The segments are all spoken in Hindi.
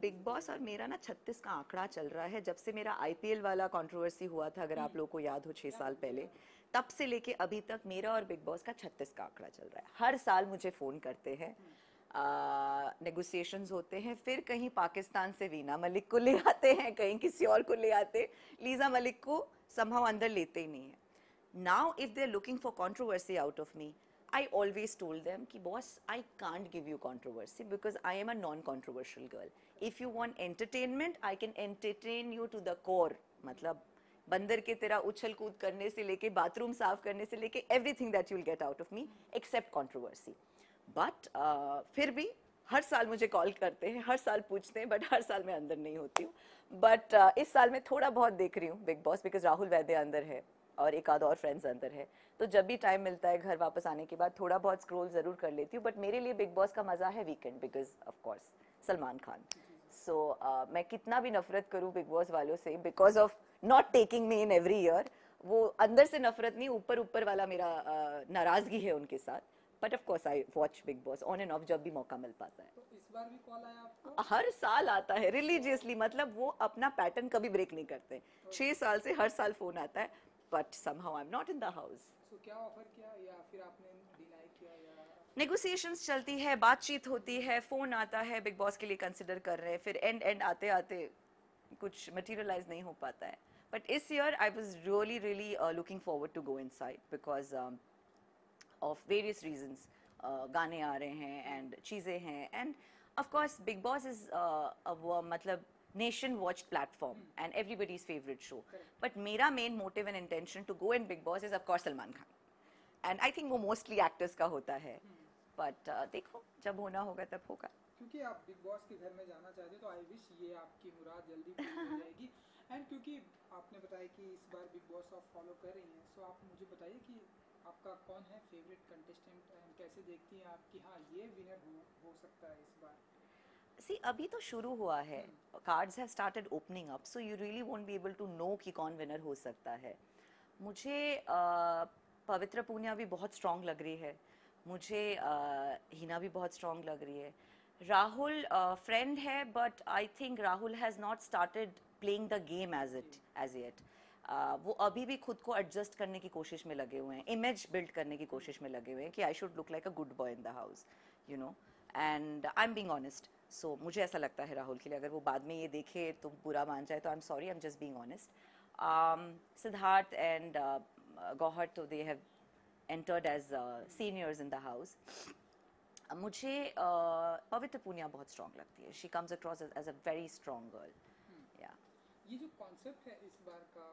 बिग बॉस और मेरा ना 36 का आंकड़ा चल रहा है। जब से मेरा आईपीएल वाला कंट्रोवर्सी हुआ था, अगर आप लोगों को याद हो 6 साल पहले, तब से लेके अभी तक मेरा और बिग बॉस का 36 का आंकड़ा चल रहा है। हर साल मुझे फ़ोन करते हैं, नेगोशिएशंस होते हैं, फिर कहीं पाकिस्तान से वीना मलिक को ले आते हैं, कहीं किसी और को ले आते, लीजा मलिक को समहाउ अंदर लेते ही नहीं है। Now, if they're looking for controversy out of me, I always told them कि boss, I can't give you controversy because I am a non-controversial girl. If you want entertainment, I can entertain you to the core. मतलब बंदर के तेरा उछल कूद करने से लेके बाथरूम साफ करने से लेके everything that you'll get out of me except controversy. But फिर भी हर साल मुझे कॉल करते हैं, हर साल पूछते हैं, बट हर साल मैं अंदर नहीं होती हूँ। बट इस साल मैं थोड़ा बहुत देख रही हूँ big boss, because Rahul Vaidya अंदर है और एक आध और फ्रेंड्स अंदर है, तो जब भी टाइम मिलता है घर वापस आने के बाद थोड़ा बहुत स्क्रॉल जरूर कर लेती हूँ। बट मेरे लिए बिग बॉस का मजा है weekend, because of course Salman Khan. So मैं कितना भी नफरत करूँ बिग बॉस वालों से because of not taking me in every year, वो अंदर से नफरत नहीं, ऊपर ऊपर वाला मेरा नाराजगी है उनके साथ। But of course I watch big boss on end of जब भी मौका मिल पाता है। तो इस बार भी कॉल आया आपको? हर साल आता है रिलीजियसली, मतलब वो अपना पैटर्न कभी ब्रेक नहीं करते। 6 साल से हर साल फोन आता है, but somehow I am not in the house. तो क्या ऑफर किया या फिर आपने डिनाई किया या? नेगोशिएशंस चलती है, बातचीत होती है, फोन आता है, बिग बॉस के लिए कंसिडर कर रहे हैं, फिर एंड आते आते कुछ मटेरियलाइज नहीं हो पाता है। बट इस year I was really really looking forward to go inside because of various reasons. गाने आ रहे हैं एंड चीज़ें हैं, and of course Bigg Boss is मतलब nation watch platform and everybody's favourite show. But मेरा main motive and intention to go in Bigg Boss is of course Salman Khan, and I think वो मोस्टली एक्टर्स का होता है। बट देखो जब होना होगा तब होगा। क्योंकि आप बिग बॉस के घर में जाना चाहते हो तो आई विश ये आपकी मुराद जल्दी पूरी हो जाएगी। एंड क्योंकि आपने बताया कि इस बार बिग बॉस आप फॉलो कर रही हैं, सो आप मुझे बताइए कि आपका कौन है फेवरेट कंटेस्टेंट एंड कैसे देखती हैं आप कि हाँ ये विनर हो सकता है इस बार? सी अभी तो शुरू हुआ है, cards have started opening up, so you really won't be able to know कि कौन विनर हो सकता है। मुझे पवित्र पूनिया भी बहुत स्ट्रांग लग रही है, मुझे हिना भी बहुत स्ट्रांग लग रही है। राहुल फ्रेंड है, but I think Rahul has not started playing the game as yet. वो अभी भी खुद को एडजस्ट करने की कोशिश में लगे हुए हैं, इमेज बिल्ड करने की कोशिश में लगे हुए हैं कि I should look like a good boy in the house, you know, and I am being honest. So मुझे ऐसा लगता है राहुल के लिए, अगर वो बाद में ये देखे तो बुरा मान जाए, तो I am sorry, I am just being honest. Siddharth and Gohar, so they have entered as seniors in the house. मुझे पवित्र पूनिया बहुत स्ट्रांग लगती है, she comes across as a very strong girl. या ये जो कॉन्सेप्ट है इस बार का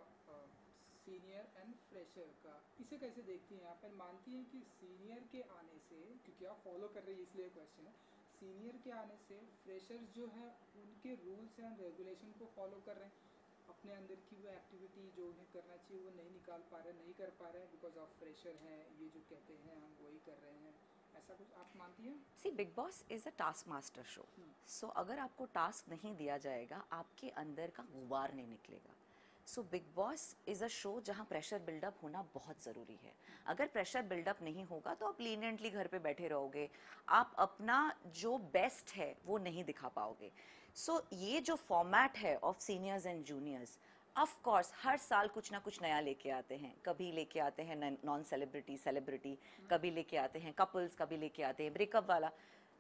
सीनियर एंड फ्रेशर का, इसे कैसे देखती हैं आप? एंड मानती हैं कि सीनियर के आने से, क्योंकि आप फॉलो कर रही है इसलिए क्वेश्चन है, सीनियर के आने से फ्रेशर्स जो है उनके रूल्स एंड रेगुलेशन को फॉलो कर रहे हैं, अपने अंदर की वो एक्टिविटी जो उन्हें करना चाहिए वो नहीं निकाल पा रहे, नहीं कर पा रहे बिकॉज ऑफ फ्रेशर हैं, ये जो कहते हैं हम वही कर रहे हैं, ऐसा कुछ आप मानती हैं? See Bigg Boss is a task master show, so अगर आपको टास्क नहीं दिया जाएगा आपके अंदर का गुबार नहीं निकलेगा। So big Boss is a show जहाँ प्रेशर बिल्डअप होना बहुत ज़रूरी है। अगर प्रेशर बिल्डअप नहीं होगा तो आप लीनियंटली घर पे बैठे रहोगे, आप अपना जो बेस्ट है वो नहीं दिखा पाओगे। सो ये जो फॉर्मेट है of seniors and juniors, of course हर साल कुछ ना कुछ नया लेके आते हैं। कभी लेके आते हैं नॉन सेलिब्रिटी सेलिब्रिटी, कभी लेके आते हैं कपल्स, कभी लेके आते हैं ब्रेकअप वाला।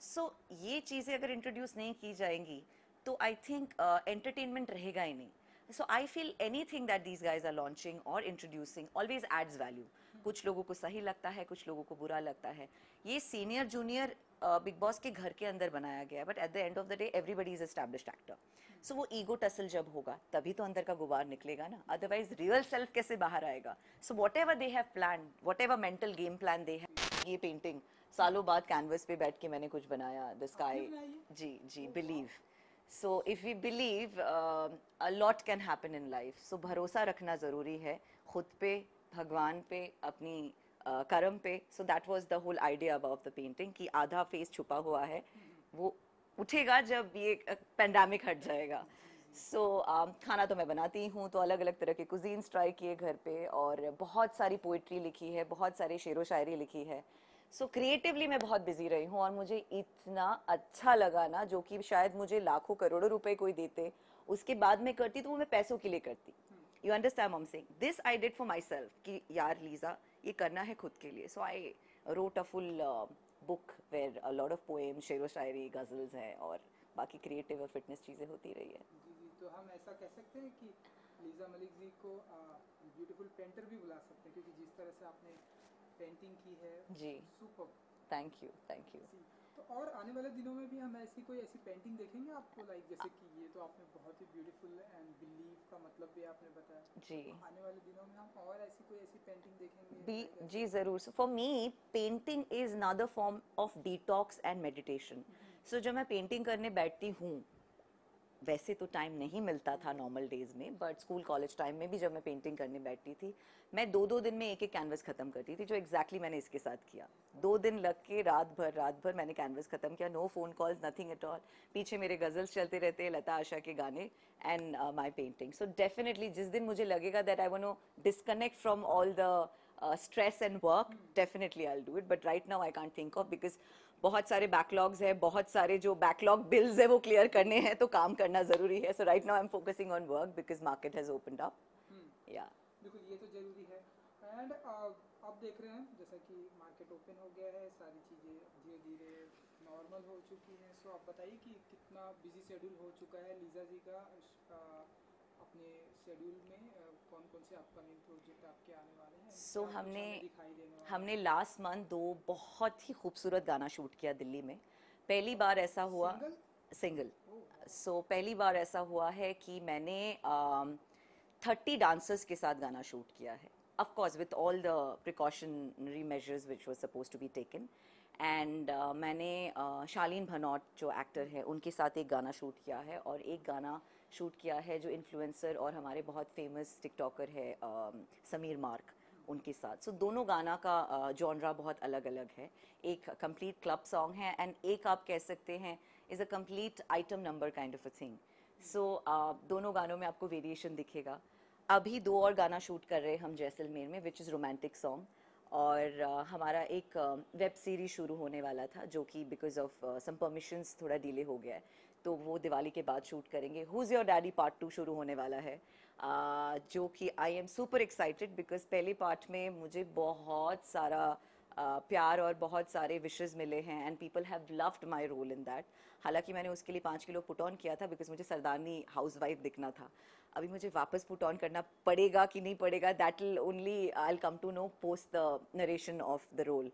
सो ये चीज़ें अगर इंट्रोड्यूस नहीं की जाएंगी तो आई थिंक एंटरटेनमेंट रहेगा ही नहीं। So I feel anything that these guys are launching or introducing always adds value. कुछ लोगों को सही लगता है, कुछ लोगों को बुरा लगता है। ये सीनियर जूनियर बिग बॉस के घर के अंदर बनाया गया है, but at the end of the day everybody is established actor. So वो ईगो टसल जब होगा तभी तो अंदर का गुबार निकलेगा ना, अदरवाइज रियल सेल्फ कैसे बाहर आएगा? So whatever they have plan, whatever mental game plan they have, ये पेंटिंग सालों बाद कैनवस पे बैठ के मैंने कुछ बनाया, द स्काई। जी जी, believe. So if we believe, a lot can happen in life. So भरोसा रखना ज़रूरी है खुद पे, भगवान पे, अपनी कर्म पे. So that was the whole idea about the painting कि आधा फेस छुपा हुआ है, वो उठेगा जब ये पेंडेमिक हट जाएगा. सो खाना तो मैं बनाती हूँ, तो अलग अलग तरह के कुजीन्स ट्राई किए घर पे, और बहुत सारी पोइट्री लिखी है, बहुत सारी शेरो शायरी लिखी है. सो क्रिएटिवली मैं बहुत बिजी रही हूँ और मुझे इतना अच्छा लगा ना, जो कि शायद मुझे लाखों करोड़ों रुपए कोई देते, उसके बाद मैं करती तो वो मैं पैसों के लिए करती. You understand I am saying? This I did for myself कि यार लीजा ये करना है खुद के लिए. So I wrote a full book where a lot of poem, शेरो शायरी, गजल्स हैं और बाकी क्रिएटिव और फिटनेस चीज़ें होती रही है. जी जी, तो हम ऐसा कह सकते हैं कि लीजा मलिक जी को ब्यूटीफुल पेंटर भी बुला सकते हैं, क्योंकि जिस तरह से आपने पेंटिंग की है, जी, super. Thank you, thank you. जी, तो और आने वाले दिनों में भी हम ऐसी कोई ऐसी पेंटिंग देखेंगे आपको, लाइक जैसे कि ये तो आपने बहुत ही ब्यूटीफुल एंड बिलीव का मतलब भी आपने बताया, जी, तो आने वाले दिनों में हम और ऐसी कोई ऐसी पेंटिंग देखेंगे, बी लाइक ऐसे. जी ज़रूर. So for me painting is another form of detox and meditation. So जब मैं पेंटिंग करने बैठती हूँ, वैसे तो टाइम नहीं मिलता था नॉर्मल डेज में, बट स्कूल कॉलेज टाइम में भी जब मैं पेंटिंग करने बैठती थी, मैं 2-2 दिन में एक एक कैनवस खत्म करती थी, जो एग्जैक्टली मैंने इसके साथ किया. 2 दिन लग के रात भर मैंने कैनवस खत्म किया. No phone calls, nothing at all. पीछे मेरे गजल्स चलते रहते हैं, लता आशा के गाने, and my painting. So definitely जिस दिन मुझे लगेगा that I want to disconnect from all the stress and work, definitely I will do it. But right now I can't think of, because बहुत सारे बैकलॉग्स है, बहुत सारे जो बैकलॉग बिल्स है वो क्लियर करने हैं, तो काम करना जरूरी है. So right now I am focusing on work because market has opened up. Yeah बिल्कुल, ये तो ज़रूरी है. एंड अब देख रहे हैं जैसा कि मार्केट ओपन हो गया है, सारी चीज़ें धीरे धीरे नॉर्मल हो चुकी हैं. सो आप बताइए कि कितना बिजी शेड्यूल हो चुका है लीजा जी का अपने शेड्यूल में, कौन कौन से अपकमिंग प्रोजेक्ट आपके आने वाले हैं, सो क्या कुछ हमने हमें दिखाई देने वाला हमने है. लास्ट मंथ 2 बहुत ही खूबसूरत गाना शूट किया दिल्ली में. पहली बार ऐसा हुआ. सिंगल. सिंगल. ओ. सो पहली बार ऐसा हुआ है कि मैंने 30 डांसर्स के साथ गाना शूट किया है. Of course with all the precautionary measures which was suppose to be taken. And मैंने शालीन भनौट जो एक्टर है उनके साथ एक गाना शूट किया है, और एक गाना शूट किया है जो इन्फ्लुएंसर और हमारे बहुत फेमस टिकटॉकर है समीर मार्क, उनके साथ. सो दोनों गाना का जॉनरा बहुत अलग अलग है. एक कंप्लीट क्लब सॉन्ग है एंड एक आप कह सकते हैं is a complete item number kind of a thing. So दोनों गानों में आपको वेरिएशन दिखेगा. अभी 2 और गाना शूट कर रहे हैं हम जैसलमेर में, विच इज़ रोमांटिक सॉन्ग. और हमारा एक वेब सीरीज शुरू होने वाला था, जो कि बिकॉज ऑफ सम परमिशंस थोड़ा डिले हो गया है, तो वो दिवाली के बाद शूट करेंगे. Who is your daddy part 2 शुरू होने वाला है, जो कि I am super excited because पहले पार्ट में मुझे बहुत सारा प्यार और बहुत सारे विशेस मिले हैं and people have loved my role in that. हालांकि मैंने उसके लिए 5 किलो पुट ऑन किया था बिकॉज मुझे सरदारनी हाउसवाइफ दिखना था. अभी मुझे वापस पुट ऑन करना पड़ेगा कि नहीं पड़ेगा, that will only I will come to know post the narration of the role.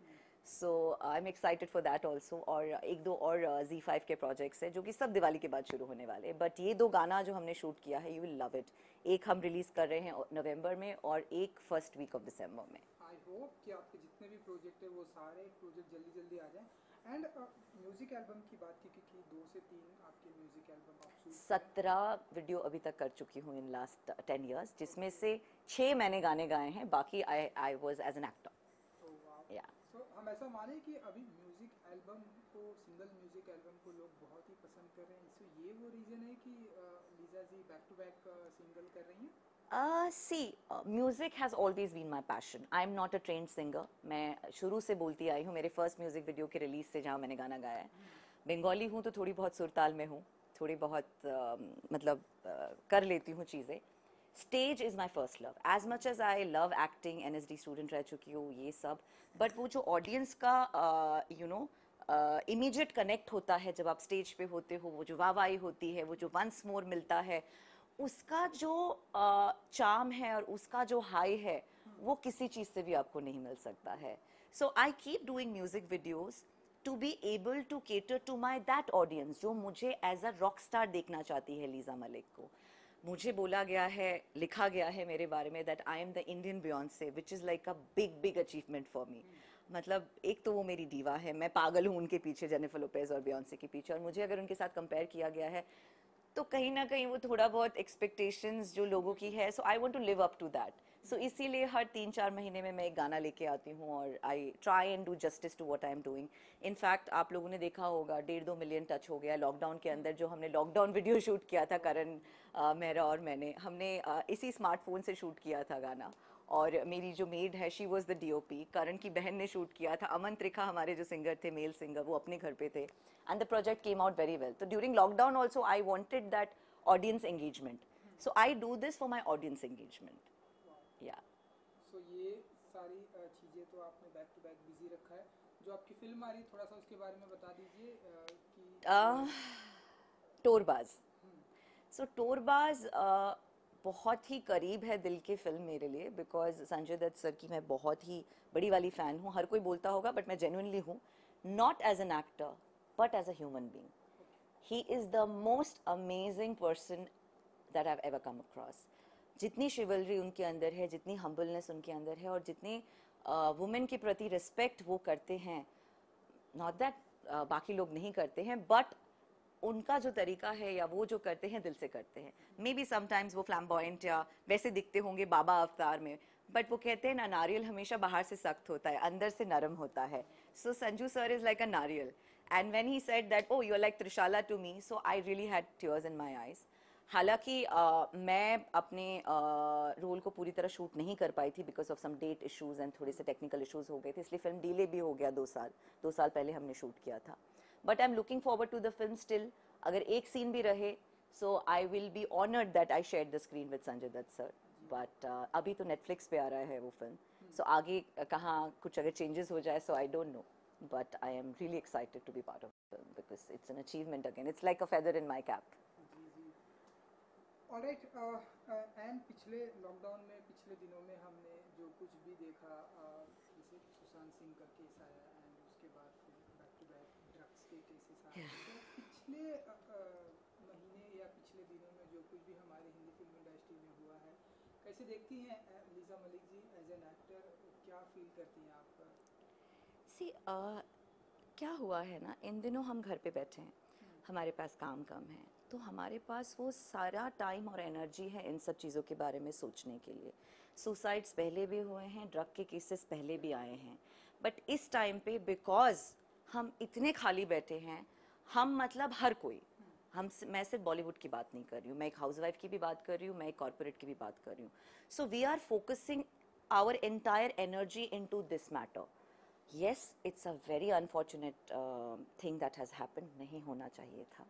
So I am excited for that also. और एक दो और Z5 के प्रोजेक्ट्स हैं जो कि सब दिवाली के बाद शुरू होने वाले हैं. बट ये 2 गाना जो हमने शूट किया है, यू विल लव इट. एक हम रिलीज कर रहे हैं नवंबर में और एक फर्स्ट वीक ऑफ दिसंबर में. आई होप कि आपके जितने भी प्रोजेक्ट है वो सारे प्रोजेक्ट जल्दी जल्दी आ जाएं. एंड म्यूजिक एल्बम की बात की, क्योंकि 2 से 3 आपके म्यूजिक एल्बम आप शूट 17 वीडियो अभी तक कर चुकी हूँ इन लास्ट 10 years, जिसमें से 6 मैंने गाने गाए हैं, बाकी I was as an actor. करें. या सो हम ऐसा माने कि अभी म्यूजिक एल्बम को, सिंगल म्यूजिक एल्बम को लोग बहुत ही पसंद कर रहे हैं. सो ये वो रीज़न है कि Liza ji back to back single कर रही हैं. Music has always been my passion. I am not a trained singer. मैं शुरू से बोलती आई हूँ, मेरे फर्स्ट म्यूजिक वीडियो के रिलीज से जहाँ मैंने गाना गाया है. बंगाली हूँ तो थोड़ी बहुत सुरताल में हूँ, थोड़ी बहुत मतलब कर लेती हूँ चीज़ें. Stage is my first love. As much as I love acting, NSD student रह चुकी हूँ, ये सब. बट वो जो ऑडियंस का यू नो इमीडिएट कनेक्ट होता है जब आप स्टेज पे होते हो, वो जो वाहवाही होती है, वो जो वंस मोर मिलता है, उसका जो चार्म है और उसका जो हाई है, वो किसी चीज़ से भी आपको नहीं मिल सकता है. So I keep doing music videos to be able to cater to my that audience जो मुझे एज अ रॉक स्टार देखना चाहती है लीजा मलिक को. मुझे बोला गया है, लिखा गया है मेरे बारे में that I am the Indian Beyonce, which is like a big big achievement for me. मतलब एक तो वो मेरी दीवा है, मैं पागल हूँ उनके पीछे, जेनिफर लोपेज और बियॉन्से के पीछे, और मुझे अगर उनके साथ कंपेयर किया गया है तो कहीं ना कहीं वो थोड़ा बहुत एक्सपेक्टेशंस जो लोगों की है, so I want to live up to that. So इसीलिए हर 3-4 महीने में मैं एक गाना लेके आती हूँ और I try and do justice to what I am doing. In fact आप लोगों ने देखा होगा 1.5-2 मिलियन टच हो गया लॉकडाउन के अंदर. जो हमने लॉकडाउन वीडियो शूट किया था करण मेहरा और मैंने, हमने इसी स्मार्टफोन से शूट किया था गाना, और मेरी जो मेड है शी वॉज द डीओपी, करण की बहन ने शूट किया था, अमन त्रिखा हमारे जो सिंगर थे, मेल सिंगर, वो अपने घर पे थे, and the project came out very well. तो during lockdown also I wanted that audience engagement, so I do this for my audience engagement. Yeah so ये सारी चीज़ें तो आपने बैक टू बैक बिजी रखा है. जो आपकी फिल्म आ रही है थोड़ा सा उसके बारे में बता दीजिए कि टोरबाज. हम्म, सो टोरबाज बहुत ही करीब है दिल की फिल्म मेरे लिए, बिकॉज संजय दत्त सर की मैं बहुत ही बड़ी वाली फ़ैन हूँ. हर कोई बोलता होगा बट मैं जेन्युइनली हूँ, not as an actor but as a human being. He is the most amazing person that I ever come across. जितनी शिवलरी उनके अंदर है, जितनी हम्बलनेस उनके अंदर है, और जितनी वुमेन के प्रति रिस्पेक्ट वो करते हैं, नॉट दैट बाकी लोग नहीं करते हैं, बट उनका जो तरीका है या वो जो करते हैं दिल से करते हैं. मे बी समटाइम्स वो फ्लैम्बॉयंट या वैसे दिखते होंगे बाबा अवतार में, बट वो कहते हैं ना, नारियल हमेशा बाहर से सख्त होता है, अंदर से नरम होता है. So Sanju sir is like a nariyal, and when he said that oh you are like Trishala to me, so I really had tears in my eyes. हालांकि मैं अपने रोल को पूरी तरह शूट नहीं कर पाई थी because of some date issues and थोड़े से टेक्निकल इश्यूज हो गए थे, इसलिए फिल्म डिले भी हो गया 2 साल. 2 साल पहले हमने शूट किया था. But I am looking forward to the film still. अगर एक सीन भी रहे, so I will be honoured that I share the screen with Sanjay Dutt sir. But अभी तो नेटफ्लिक्स पे आ रहा है वो फिल्म, सो आगे कहाँ कुछ अगर चेंजेस हो जाए, so I don't know. But I am really excited to be part of film because it's an achievement again, it's like a feather in my cap. जी जी. ऑलराइट. एंड पिछले लॉकडाउन में पिछले दिनों में हमने जो कुछ भी देखा, जैसे सुशांत सिंह का केस आया एंड उसके बाद फिर बैक टू बैक ड्रग्स के केसेस आ रहे. तो पिछले महीने या पिछले दिनों में जो कुछ भी हमारे हिंदी फिल्म इंडस्ट्री में हुआ है, कैसे देखती हैं Liza Malik ji as an actor? क्या फील करती हैं आप? सी क्या हुआ है ना, इन दिनों हम घर पे बैठे हैं, हमारे पास काम कम है, तो हमारे पास वो सारा टाइम और एनर्जी है इन सब चीज़ों के बारे में सोचने के लिए. सुसाइड्स पहले भी हुए हैं, ड्रग के केसेस पहले भी आए हैं, बट इस टाइम पे बिकॉज हम इतने खाली बैठे हैं, हम मतलब हर कोई, मैं सिर्फ बॉलीवुड की बात नहीं कर रही हूँ, मैं एक हाउसवाइफ की भी बात कर रही हूँ, मैं एक कॉर्पोरेट की भी बात कर रही हूँ. So we are focusing our entire energy into this matter. Yes, it's a very unfortunate thing that has happened. नहीं होना चाहिए था,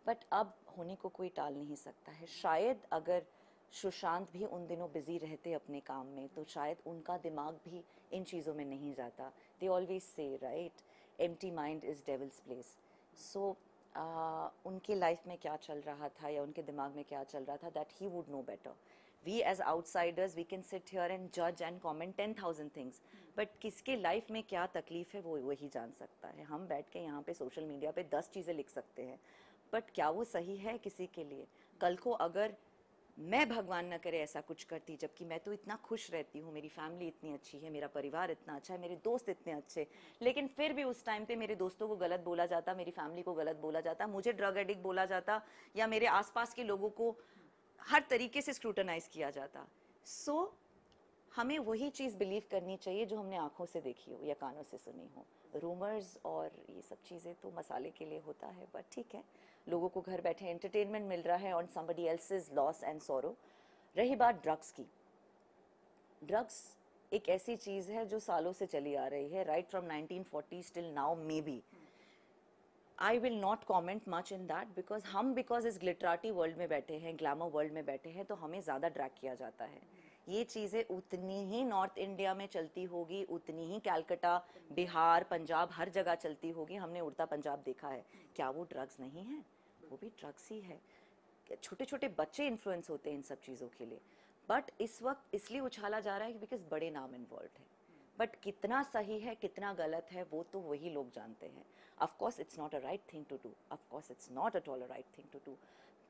बट अब होने को कोई टाल नहीं सकता है. शायद अगर सुशांत भी उन दिनों बिजी रहते अपने काम में, तो शायद उनका दिमाग भी इन चीज़ों में नहीं जाता. They always say right, empty mind is devil's place. So उनके लाइफ में क्या चल रहा था या उनके दिमाग में क्या चल रहा था, that he would know better. We as outsiders, we can sit here and judge and comment 10,000 things. But किसके लाइफ में क्या तकलीफ है वो वही जान सकता है. हम बैठ के यहाँ पे सोशल मीडिया पे 10 चीज़ें लिख सकते हैं, बट क्या वो सही है किसी के लिए? कल को अगर मैं भगवान न करे ऐसा कुछ करती, जबकि मैं तो इतना खुश रहती हूँ, मेरी फैमिली इतनी अच्छी है, मेरा परिवार इतना अच्छा है, मेरे दोस्त इतने अच्छे, लेकिन फिर भी उस टाइम पे मेरे दोस्तों को गलत बोला जाता, मेरी फैमिली को गलत बोला जाता, मुझे ड्रग एडिक्ट बोला जाता, या मेरे आसपास के लोगों को हर तरीके से स्क्रूटनाइज किया जाता. सो हमें वही चीज़ बिलीव करनी चाहिए जो हमने आंखों से देखी हो या कानों से सुनी हो. रूमर्स और ये सब चीज़ें तो मसाले के लिए होता है, बट ठीक है, लोगों को घर बैठे एंटरटेनमेंट मिल रहा है on somebody else's loss and sorrow. रही बात ड्रग्स की, ड्रग्स एक ऐसी चीज़ है जो सालों से चली आ रही है, right from 1940 till now. Maybe I will not comment much in that, because इस ग्लिटराटी वर्ल्ड में बैठे हैं, ग्लैमर वर्ल्ड में बैठे हैं, तो हमें ज़्यादा ड्रैग किया जाता है. ये चीज़ें उतनी ही नॉर्थ इंडिया में चलती होगी, उतनी ही कैलकाटा, बिहार, पंजाब, हर जगह चलती होगी. हमने उड़ता पंजाब देखा है. क्या वो ड्रग्स नहीं है? वो भी ड्रग्स ही है. छोटे छोटे बच्चे इन्फ्लुएंस होते हैं इन सब चीज़ों के लिए, बट इस वक्त इसलिए उछाला जा रहा है बिकॉज बड़े नाम इन्वॉल्व है. बट कितना सही है कितना गलत है वो तो वही लोग जानते हैं. Of course it's not a right thing to do, of course it's not at all a right thing to do,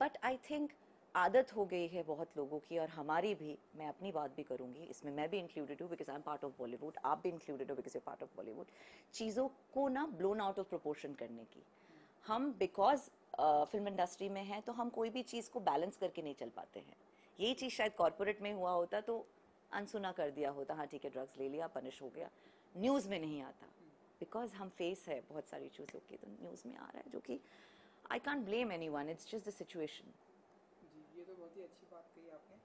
but I think आदत हो गई है बहुत लोगों की, और हमारी भी. मैं अपनी बात भी करूंगी इसमें, मैं भी इंक्लूडेड हूँ because I am part of Bollywood, आप भी इंक्लूडेड हो because you part of Bollywood. चीज़ों को ना ब्लोन आउट ऑफ प्रोपोर्शन करने की, हम बिकॉज फिल्म इंडस्ट्री में हैं तो हम कोई भी चीज़ को बैलेंस करके नहीं चल पाते हैं. यही चीज़ शायद कॉर्पोरेट में हुआ होता तो अनसुना कर दिया होता, हाँ ठीक है ड्रग्स ले लिया, पनिश हो गया, न्यूज़ में नहीं आता. बिकॉज हम फेस है बहुत सारी चीज़ों की, तो न्यूज़ में आ रहा है, जो कि I can't blame anyone, it's just the situation. जी, ये तो बहुत ही अच्छी बात कही आपने.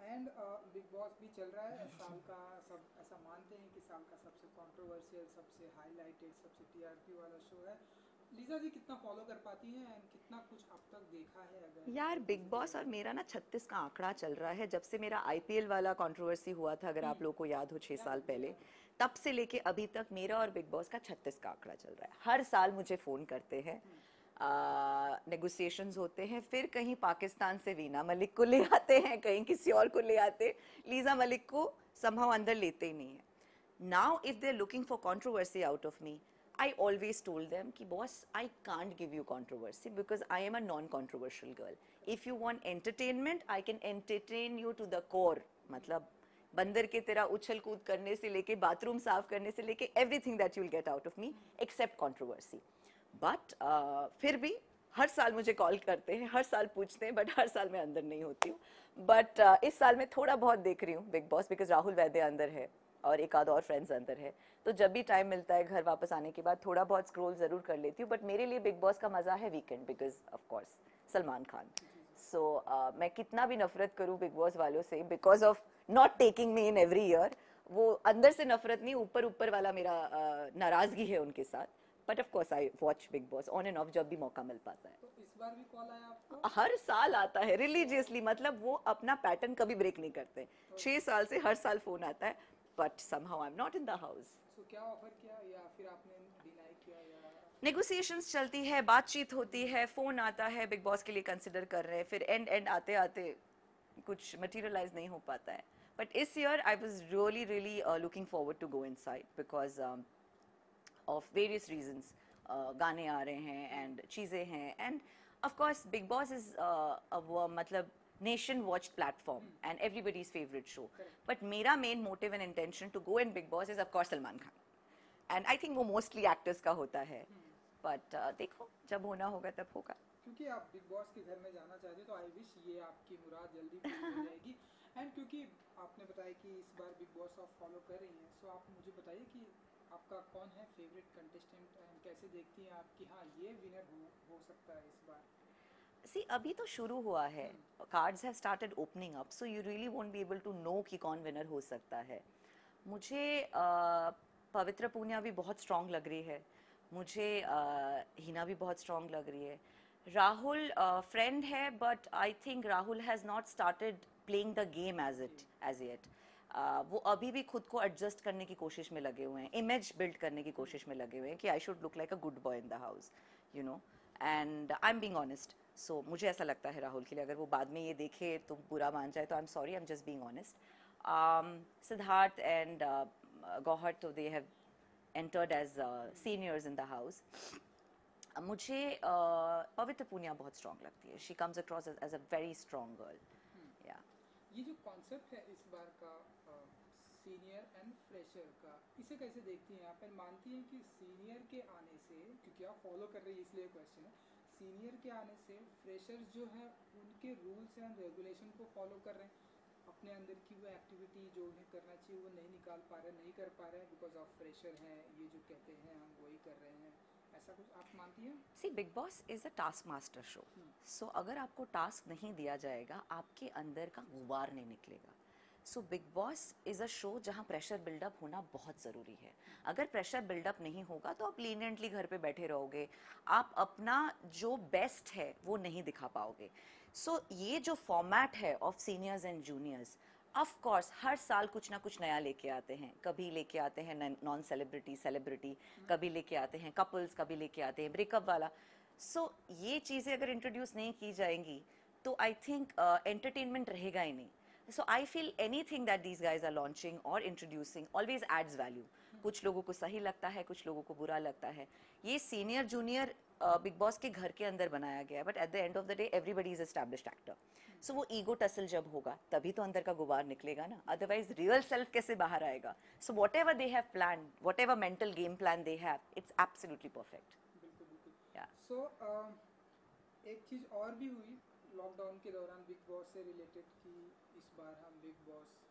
एंड बिग बॉस भी चल रहा है साल का, सब ऐसा मानते हैं कि साल का सबसे कंट्रोवर्शियल, सबसे हाईलाइटेड, सबसे टीआरपी वाला शो है। लीजा जी कितना फॉलो कर पाती हैं एंड कितना कुछ अब तक देखा है अगर यार बिग बॉस और विजिबल? मेरा ना 36 का आंकड़ा चल रहा है। जब से मेरा आईपीएल वाला कंट्रोवर्सी हुआ था, अगर आप लोगों को याद हो, 6 साल पहले, तब से लेके अभी तक मेरा और बिग बॉस का 36 का आंकड़ा चल रहा है। हर साल मुझे फ़ोन करते हैं, नेगोशिएशंस होते हैं, फिर कहीं पाकिस्तान से वीना मलिक को ले आते हैं, कहीं किसी और को ले आते, लीजा मलिक को समहाउ अंदर लेते ही नहीं है। Now, if they're looking for controversy out of me, I always told them कि boss, I can't give you controversy because I am a non-controversial girl. If you want entertainment, I can entertain you to the core. मतलब बंदर के तेरा उछल कूद करने से लेके बाथरूम साफ करने से लेके everything that you'll get out of me except controversy. But फिर भी हर साल मुझे कॉल करते हैं, हर साल पूछते हैं, बट हर साल मैं अंदर नहीं होती हूँ। बट इस साल मैं थोड़ा बहुत देख रही हूँ big boss, because Rahul Vaidya अंदर है और एक आध और फ्रेंड्स अंदर है, तो जब भी टाइम मिलता है घर वापस आने के बाद थोड़ा बहुत स्क्रॉल जरूर कर लेती हूँ। बट मेरे लिए बिग बॉस का मजा है weekend, because of course Salman Khan. So मैं कितना भी नफरत करूँ बिग बॉस वालों से because of not taking me in every year, वो अंदर से नफरत नहीं, ऊपर ऊपर वाला मेरा नाराजगी है उनके साथ। But of course I watch big boss on end of जब भी मौका मिल पाता है। तो इस बार भी कॉल आया आपको? हर साल आता है रिलीजियसली, मतलब वो अपना पैटर्न कभी ब्रेक नहीं करते। 6 साल से हर साल फोन आता है, but somehow I am not in the house. सो क्या ऑफर किया या फिर आपने डिनाई किया या? नेगोशिएशंस चलती है, बातचीत होती है, फोन आता है, बिग बॉस के लिए कंसिडर कर रहे हैं, फिर एंड एंड आते आते कुछ मटेरियलाइज नहीं हो पाता है। बट इस year I was really really looking forward to go inside because of various reasons. गाने आ रहे हैं एंड चीज़ें हैं, and of course Bigg Boss is मतलब nation watch platform and everybody's favourite show. Correct. But मेरा main motive and intention to go in Bigg Boss is of course Salman Khan, and I think वो मोस्टली एक्टर्स का होता है। बट देखो जब होना होगा तब होगा। क्योंकि आप बिग बॉस के घर में जाना चाहते हो तो आई विश ये आपकी मुराद जल्दी पूरी हो जाएगी। एंड क्योंकि आपने बताया कि इस बार बिग बॉस आप फॉलो कर रही हैं, सो आप मुझे बताइए कि आपका कौन है फेवरेट कंटेस्टेंट एंड कैसे देखती हैं आप कि हाँ ये विनर हो सकता है इस बार? सी अभी तो शुरू हुआ है, cards have started opening up, so you really won't be able to know कि कौन विनर हो सकता है। मुझे पवित्र पूनिया भी बहुत स्ट्रांग लग रही है, मुझे हिना भी बहुत स्ट्रांग लग रही है। राहुल फ्रेंड है, but I think Rahul has not started playing the game as yet. वो अभी भी खुद को एडजस्ट करने की कोशिश में लगे हुए हैं, इमेज बिल्ड करने की कोशिश में लगे हुए हैं कि I should look like a good boy in the house, you know. And I am being honest, so मुझे ऐसा लगता है राहुल के लिए, अगर वो बाद में ये देखे तो बुरा मान जाए, तो I am sorry, I am just being honest. Siddharth and Gohar, so they have entered as seniors in the house. मुझे पवित्र पूनिया बहुत स्ट्रांग लगती है, she comes across as a very strong girl. या ये जो कॉन्सेप्ट है इस बार का सीनियर एंड फ्रेशर का, इसे कैसे देखती हैं आप? एंड मानती हैं कि सीनियर के आने से, क्योंकि आप फॉलो कर रही है इसलिए क्वेश्चन है, सीनियर के आने से फ्रेशर्स जो है उनके रूल्स एंड रेगुलेशन को फॉलो कर रहे हैं, अपने अंदर की वो एक्टिविटी जो उन्हें करना चाहिए वो नहीं निकाल पा रहे, नहीं कर पा रहे हैं बिकॉज ऑफ फ्रेशर हैं, ये जो कहते हैं हम वही कर रहे हैं, ऐसा कुछ आप मानती हैं? See Bigg Boss is a task master show, so अगर आपको टास्क नहीं दिया जाएगा आपके अंदर का गुबार नहीं निकलेगा। So big Boss is a show जहाँ प्रेशर बिल्डअप होना बहुत ज़रूरी है। अगर प्रेशर बिल्डअप नहीं होगा तो आप लीनियंटली घर पे बैठे रहोगे, आप अपना जो बेस्ट है वो नहीं दिखा पाओगे। सो ये जो फॉर्मेट है of seniors and juniors, of course हर साल कुछ ना कुछ नया लेके आते हैं। कभी लेके आते हैं नॉन सेलिब्रिटी सेलिब्रिटी, कभी लेके आते हैं कपल्स, कभी लेके आते हैं ब्रेकअप वाला। सो ये चीज़ें अगर इंट्रोड्यूस नहीं की जाएंगी तो आई थिंक एंटरटेनमेंट रहेगा ही नहीं। So I feel anything that these guys are launching or introducing always adds value. कुछ लोगों को सही लगता है, कुछ लोगों को बुरा लगता है। ये सीनियर जूनियर बिग बॉस के घर के अंदर बनाया गया है, but at the end of the day everybody is established actor. So वो ईगो टसल जब होगा तभी तो अंदर का गुबार निकलेगा ना, अदरवाइज रियल सेल्फ कैसे बाहर आएगा? So whatever they have plan, whatever mental game plan they have, it's absolutely perfect. बिल्कुल बिल्कुल। या सो एक चीज़ और भी हुई लॉकडाउन के दौरान बिग बॉस से रिलेटेड कि इस बार हम big boss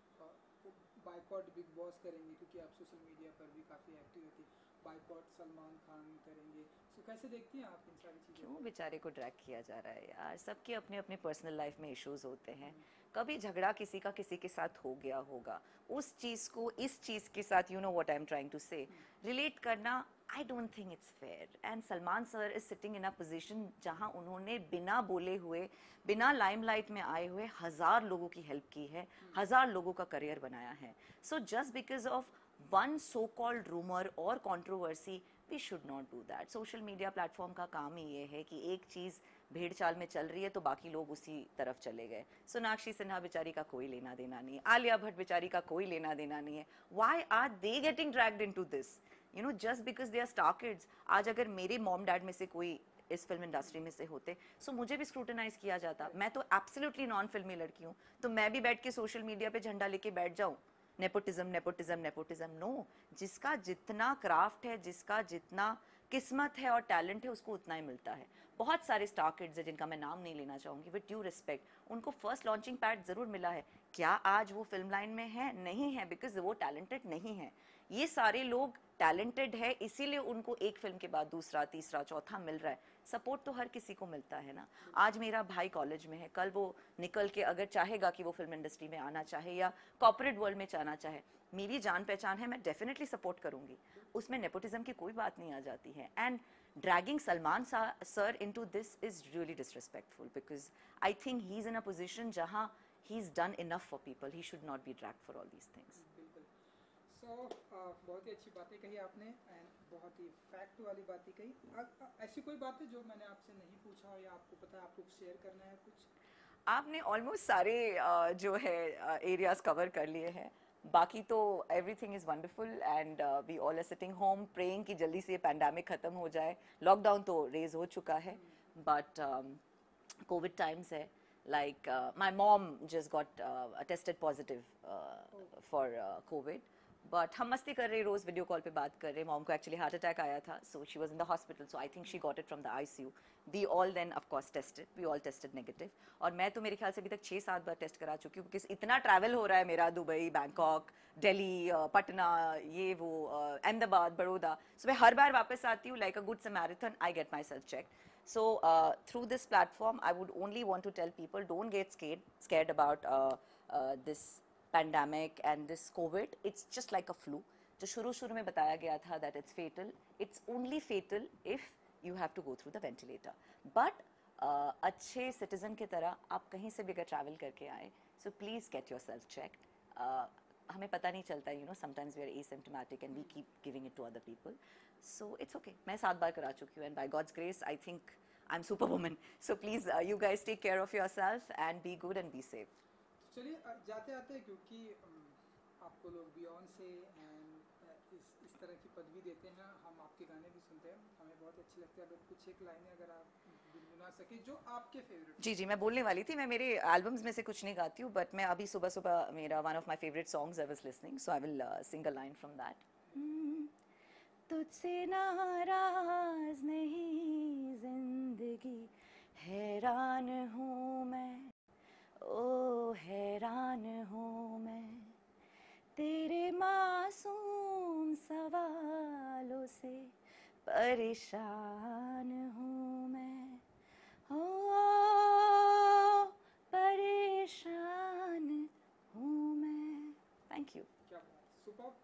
boycott big boss करेंगे, क्योंकि आप सोशल मीडिया पर भी काफ़ी एक्टिव होती, बाइकॉट सलमान खान करेंगे। सो तो कैसे देखती हैं आप इन सारी चीज़ों क्यों बेचारे को ड्रैग किया जा रहा है यार? सबके अपने अपने पर्सनल लाइफ में इश्यूज होते हैं। कभी झगड़ा किसी का किसी के साथ हो गया होगा, उस चीज को इस चीज के साथ, you know what I am trying to say, relate करना, I don't think it's fair. And Salman sir is sitting in a position जहां उन्होंने बिना बोले हुए, बिना लाइमलाइट में आए हुए 1000 लोगों की हेल्प की है, 1000 लोगों का करियर बनाया है। So just because of one so called rumour और controversy we should not do that. Social media platform का काम ही ये है कि एक चीज भेड़ चाल में चल रही है तो बाकी लोग उसी तरफ चले गए। सोनाक्षी सिन्हा बेचारी का कोई लेना देना नहीं है, आलिया भट्ट बेचारी का कोई लेना देना नहीं है। Why are they getting dragged into this, you know, just because they are star kids? आज अगर मेरे मॉम डैड में से कोई इस फिल्म इंडस्ट्री में से होते, सो मुझे भी स्क्रूटनाइज किया जाता। मैं तो एब्सोल्युटली नॉन फिल्मी लड़की हूँ, तो मैं भी बैठ के सोशल मीडिया पे झंडा लेके बैठ जाऊं, नेपोटिज्म नेपोटिज्म नेपोटिज्म? नो। जिसका जितना क्राफ्ट है, जिसका जितना किस्मत है और टैलेंट है, उसको उतना ही मिलता है। बहुत सारे स्टार किड्स हैं जिनका मैं नाम नहीं लेना चाहूंगी, विद ड्यू रिस्पेक्ट, उनको फर्स्ट लॉन्चिंग पैड जरूर मिला है। क्या आज वो फिल्म लाइन में है? नहीं है, बिकॉज वो टैलेंटेड नहीं है। ये सारे लोग टैलेंटेड है, इसीलिए उनको एक फिल्म के बाद दूसरा तीसरा चौथा मिल रहा है। सपोर्ट तो हर किसी को मिलता है ना। आज मेरा भाई कॉलेज में है, कल वो निकल के अगर चाहेगा कि वो फिल्म इंडस्ट्री में आना चाहे या कॉर्पोरेट वर्ल्ड में जाना चाहे, मेरी जान पहचान है, मैं डेफिनेटली सपोर्ट करूंगी। उसमें नेपोटिज्म की कोई बात नहीं आ जाती है। And dragging Salman sir into this is really disrespectful, because I think he's in a position jahan he's done enough for people. He should not be dragged for all these things. बिल्कुल। सो बहुत ही अच्छी बातें कही आपने एंड बहुत ही फैक्ट वाली बातें कही। ऐसी कोई बात है जो मैंने आपसे नहीं पूछा हो या आपको पता है, आपको शेयर करना है कुछ? आपने ऑलमोस्ट सारे जो है एरियाज कवर कर लिए हैं। बाकी तो everything is wonderful and we all are sitting home praying कि जल्दी से ये पैंडेमिक ख़त्म हो जाए। लॉकडाउन तो रेज हो चुका है, बट कोविड टाइम्स है। Like my mom just got tested positive for COVID, but हम मस्ती कर रहे, रोज वीडियो कॉल पे बात कर रहे। मॉम को एक्चुअली हार्ट अटैक आया था, so she was in the hospital, so I think she got it from the ICU. We all then of course tested, we all tested negative. और मैं तो मेरे ख्याल से अभी तक 6-7 बार टेस्ट करा चुकी हूँ, क्योंकि इतना ट्रैवल हो रहा है मेरा, दुबई, बैंकॉक, दिल्ली, पटना, ये वो, अहमदाबाद, बड़ौदा। सो मैं हर बार वापस आती हूँ like a good Samaritan, I get myself check. So through this platform, I would only want to tell people, don't get scared about this pandemic and this COVID. It's just like a flu. जो शुरू में बताया गया था that it's fatal. It's only fatal if you have to go through the ventilator. But अच्छे citizen की तरह आप कहीं से भी अगर travel करके आए, so please get yourself checked. हमें पता नहीं चलता, you know, sometimes we are asymptomatic and we keep giving it to other people. So it's okay. मैं 7 बार करा चुकी हूँ and by God's grace I think I'm superwoman. So please you guys take care of yourself and be good and be safe. चलिए जाते आते, क्योंकि आपको लोग बियॉन्ड से एंड इस तरह की पदवी देते हैं, हम आपके गाने भी सुनते हैं, हमें बहुत अच्छी लगती है। अगर कुछ एक लाइनें अगर आप गुनगुना सके जो आपके फेवरेट। जी मैं बोलने वाली थी, मैं मेरे एल्बम्स में से कुछ नहीं गाती हूँ, बट मैं अभी सुबह मेरा one of my favourite songs I was listening, so I will sing a line from that. तुझसे नाराज नहीं जिंदगी, हैरान हूँ मैं, ओ हैरान हूँ मैं, तेरे मासूम सवालों से परेशान हूँ मैं, ओ परेशान हूँ मैं. Thank you. क्या बात, सुपर.